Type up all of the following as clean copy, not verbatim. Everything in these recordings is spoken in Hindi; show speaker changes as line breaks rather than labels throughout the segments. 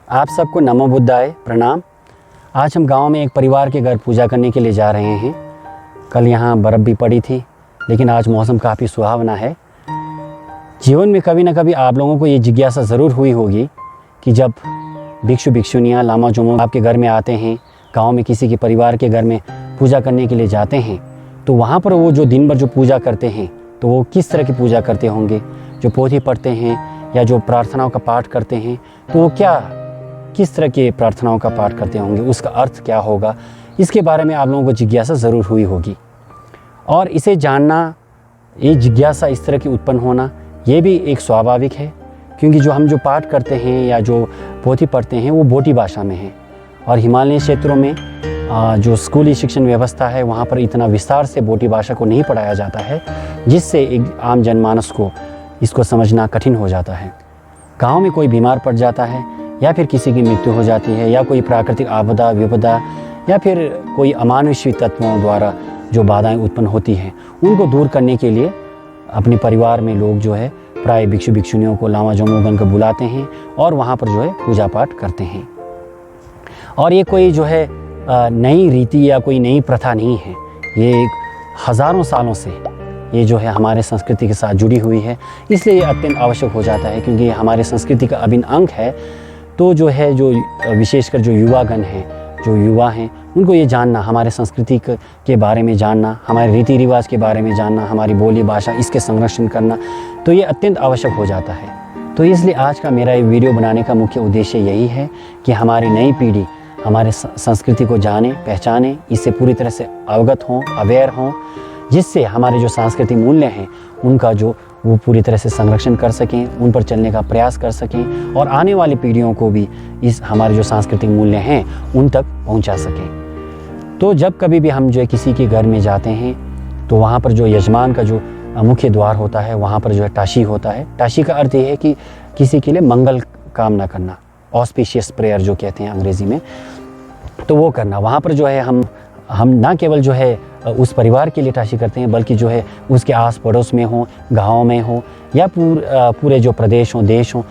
आप सबको नमो बुद्धाय प्रणाम। आज हम गांव में एक परिवार के घर पूजा करने के लिए जा रहे हैं। कल यहाँ बर्फ़ भी पड़ी थी, लेकिन आज मौसम काफ़ी सुहावना है। जीवन में कभी ना कभी आप लोगों को ये जिज्ञासा ज़रूर हुई होगी कि जब भिक्षु भिक्षुनियाँ लामा जोमो आपके घर में आते हैं, गांव में किसी के परिवार के घर में पूजा करने के लिए जाते हैं, तो वहाँ पर वो जो दिन भर जो पूजा करते हैं तो वो किस तरह की पूजा करते होंगे। जो पोथी पढ़ते हैं या जो प्रार्थनाओं का पाठ करते हैं तो वो किस तरह के प्रार्थनाओं का पाठ करते होंगे, उसका अर्थ क्या होगा, इसके बारे में आप लोगों को जिज्ञासा ज़रूर हुई होगी। और इसे जानना, ये जिज्ञासा इस तरह की उत्पन्न होना, ये भी एक स्वाभाविक है, क्योंकि जो हम जो पाठ करते हैं या जो पोथी पढ़ते हैं वो बोटी भाषा में है। और हिमालयी क्षेत्रों में जो स्कूली शिक्षण व्यवस्था है वहाँ पर इतना विस्तार से बोटी भाषा को नहीं पढ़ाया जाता है, जिससे एक आम जनमानस को इसको समझना कठिन हो जाता है। गाँव में कोई बीमार पड़ जाता है या फिर किसी की मृत्यु हो जाती है या कोई प्राकृतिक आपदा विपदा या फिर कोई अमानुषी तत्वों द्वारा जो बाधाएं उत्पन्न होती हैं, उनको दूर करने के लिए अपने परिवार में लोग जो है प्राय भिक्षु भिक्षुनियों को लामा जोमोगन को बुलाते हैं और वहाँ पर जो है पूजा पाठ करते हैं। और ये कोई जो है नई रीति या कोई नई प्रथा नहीं है, ये हज़ारों सालों से ये जो है हमारे संस्कृति के साथ जुड़ी हुई है। इसलिए ये अत्यंत आवश्यक हो जाता है, क्योंकि हमारे संस्कृति का अभिन्न अंग है। तो जो है जो विशेषकर जो युवागण हैं, जो युवा हैं, उनको ये जानना, हमारे संस्कृति के बारे में जानना, हमारे रीति रिवाज के बारे में जानना, हमारी बोली भाषा, इसके संरक्षण करना, तो ये अत्यंत आवश्यक हो जाता है। तो इसलिए आज का मेरा ये वीडियो बनाने का मुख्य उद्देश्य यही है कि हमारी नई पीढ़ी हमारे संस्कृति को जाने, पहचाने, इससे पूरी तरह से अवगत हों, अवेयर हों, जिससे हमारे जो सांस्कृतिक मूल्य हैं उनका जो वो पूरी तरह से संरक्षण कर सकें, उन पर चलने का प्रयास कर सकें और आने वाली पीढ़ियों को भी इस हमारे जो सांस्कृतिक मूल्य हैं उन तक पहुंचा सकें। तो जब कभी भी हम जो है किसी के घर में जाते हैं तो वहाँ पर जो यजमान का जो मुख्य द्वार होता है वहाँ पर जो है टाशी होता है। टाशी का अर्थ ये है कि किसी के लिए मंगल कामना करना, ऑस्पिशियस प्रेयर जो कहते हैं अंग्रेज़ी में, तो वो करना। वहाँ पर जो है हम ना केवल जो है उस परिवार के लिए टाशी करते हैं, बल्कि जो है उसके आस पड़ोस में हो, गाँव में हो या पूरे जो प्रदेश हों, देश हों,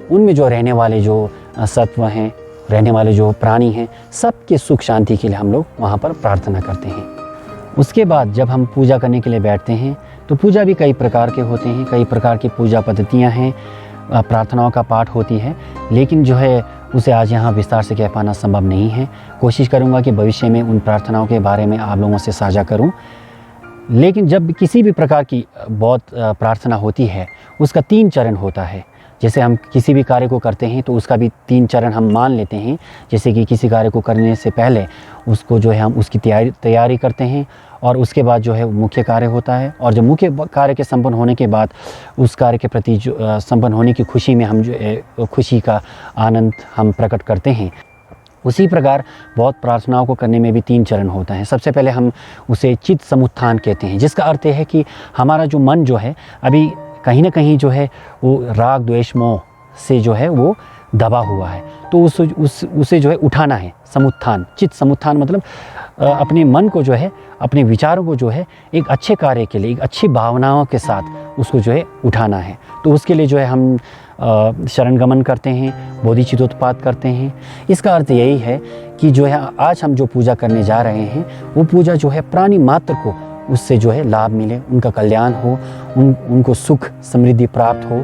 उनमें जो रहने वाले जो सत्व हैं, रहने वाले जो प्राणी हैं, सबके सुख शांति के लिए हम लोग वहाँ पर प्रार्थना करते हैं। उसके बाद जब हम पूजा करने के लिए बैठते हैं तो पूजा भी कई प्रकार के होते हैं, कई प्रकार की पूजा पद्धतियाँ हैं, प्रार्थनाओं का पाठ होती है, लेकिन जो है उसे आज यहाँ विस्तार से कह पाना संभव नहीं है। कोशिश करूँगा कि भविष्य में उन प्रार्थनाओं के बारे में आप लोगों से साझा करूँ। लेकिन जब किसी भी प्रकार की बौद्ध प्रार्थना होती है उसका 3 चरण होता है। जैसे हम किसी भी कार्य को करते हैं तो उसका भी 3 चरण हम मान लेते हैं। जैसे कि किसी कार्य को करने से पहले उसको जो है हम उसकी तैयारी करते हैं और उसके बाद जो है मुख्य कार्य होता है, और जब मुख्य कार्य के संपन्न होने के बाद उस कार्य के प्रति जो संपन्न होने की खुशी में हम जो है खुशी का आनंद हम प्रकट करते हैं। उसी प्रकार बौद्ध प्रार्थनाओं को करने में भी 3 चरण होता है। सबसे पहले हम उसे चित्त समुत्थान कहते हैं, जिसका अर्थ है कि हमारा जो मन जो है अभी कहीं ना कहीं जो है वो राग द्वेष मोह से जो है वो दबा हुआ है, तो उसे जो है उठाना है। समुत्थान, चित्त समुत्थान मतलब अपने मन को जो है, अपने विचारों को जो है एक अच्छे कार्य के लिए, एक अच्छी भावनाओं के साथ उसको जो है उठाना है। तो उसके लिए जो है हम शरणगमन करते हैं, बोधिचित्तोत्पाद करते हैं। इसका अर्थ यही है कि जो है आज हम जो पूजा करने जा रहे हैं वो पूजा जो है प्राणी मात्र को उससे जो है लाभ मिले, उनका कल्याण हो, उनको सुख समृद्धि प्राप्त हो,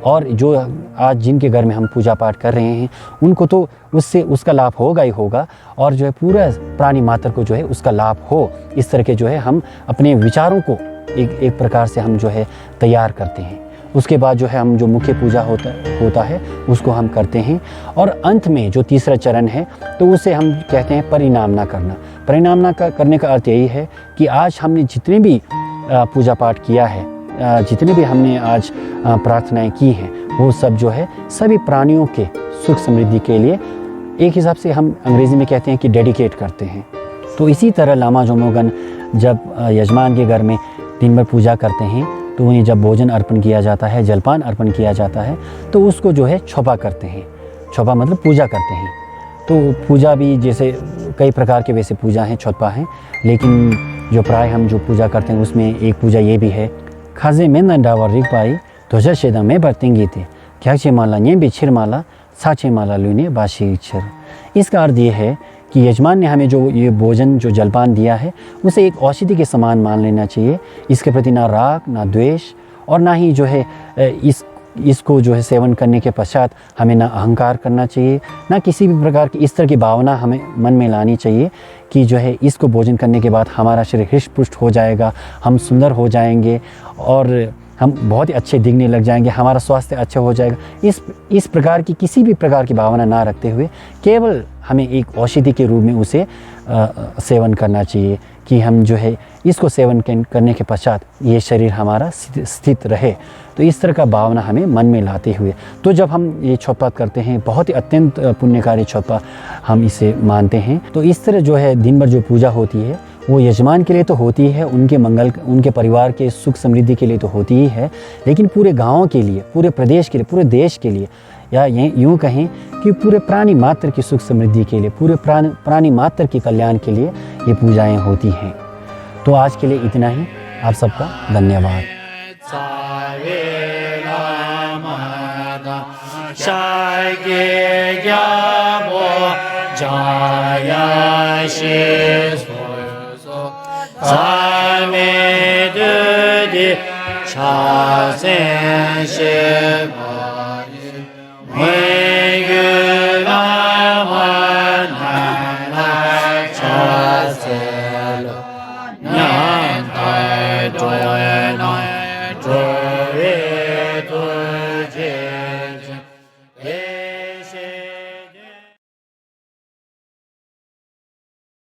और जो आज जिनके घर में हम पूजा पाठ कर रहे हैं उनको तो उससे उसका लाभ होगा ही होगा, और जो है पूरा प्राणी मात्र को जो है उसका लाभ हो। इस तरह के जो है हम अपने विचारों को एक प्रकार से हम जो है तैयार करते हैं। उसके बाद जो है हम जो मुख्य पूजा होता है उसको हम करते हैं, और अंत में जो तीसरा चरण है तो उसे हम कहते हैं परिनामना करना। परिनामना करने का अर्थ यही है कि आज हमने जितने भी पूजा पाठ किया है, जितने भी हमने आज प्रार्थनाएं की हैं, वो सब जो है सभी प्राणियों के सुख समृद्धि के लिए एक हिसाब से हम अंग्रेज़ी में कहते हैं कि डेडिकेट करते हैं। तो इसी तरह लामा जोमोगन जब यजमान के घर में दिन भर पूजा करते हैं तो उन्हें जब भोजन अर्पण किया जाता है, जलपान अर्पण किया जाता है, तो उसको जो है छोपा करते हैं। छोपा मतलब पूजा करते हैं। तो पूजा भी जैसे कई प्रकार के वैसे पूजा हैं, छोपा हैं, लेकिन जो प्राय हम जो पूजा करते हैं उसमें एक पूजा ये भी है, खाजे में नंडावर रिक पाई ध्वजा शेदा में बरतेंगी थे क्या छे माला ये बिछिर माला साछे माला लुने बाशी छिर। इसका अर्थ ये है कि यजमान ने हमें जो ये भोजन जो जलपान दिया है उसे एक औषधि के समान मान लेना चाहिए। इसके प्रति ना राग ना द्वेष और ना ही जो है इसको जो है सेवन करने के पश्चात हमें ना अहंकार करना चाहिए, ना किसी भी प्रकार की इस तरह की भावना हमें मन में लानी चाहिए कि जो है इसको भोजन करने के बाद हमारा शरीर हृष्ट पुष्ट हो जाएगा, हम सुंदर हो जाएंगे और हम बहुत ही अच्छे दिखने लग जाएंगे, हमारा स्वास्थ्य अच्छा हो जाएगा। इस प्रकार की किसी भी प्रकार की भावना ना रखते हुए केवल हमें एक औषधि के रूप में उसे सेवन करना चाहिए कि हम जो है इसको सेवन करने के पश्चात ये शरीर हमारा स्थित रहे। तो इस तरह का भावना हमें मन में लाते हुए तो जब हम ये छठपाठ करते हैं, बहुत ही अत्यंत पुण्यकारी छठपाठ हम इसे मानते हैं। तो इस तरह जो है दिन भर जो पूजा होती है वो यजमान के लिए तो होती है, उनके मंगल, उनके परिवार के सुख समृद्धि के लिए तो होती ही है, लेकिन पूरे गाँव के लिए, पूरे प्रदेश के लिए, पूरे देश के लिए, या ये यूँ कहें कि पूरे प्राणी मात्र की सुख समृद्धि के लिए, पूरे प्राणी मात्र के कल्याण के लिए ये पूजाएं होती हैं। तो आज के लिए इतना ही। आप सबका धन्यवाद।
차